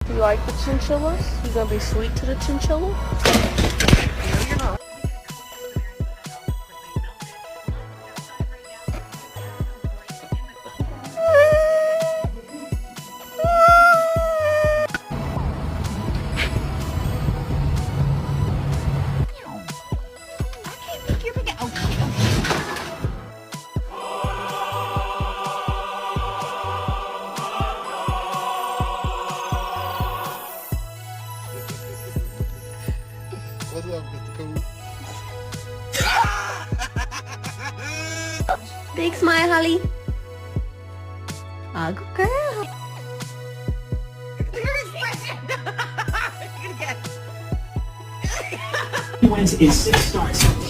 You like the chinchillas? You gonna be sweet to the chinchilla? No, you're not. What's up, Mr. Cool? Big smile, Holly. Oh, good girl. Wins is 6 starts.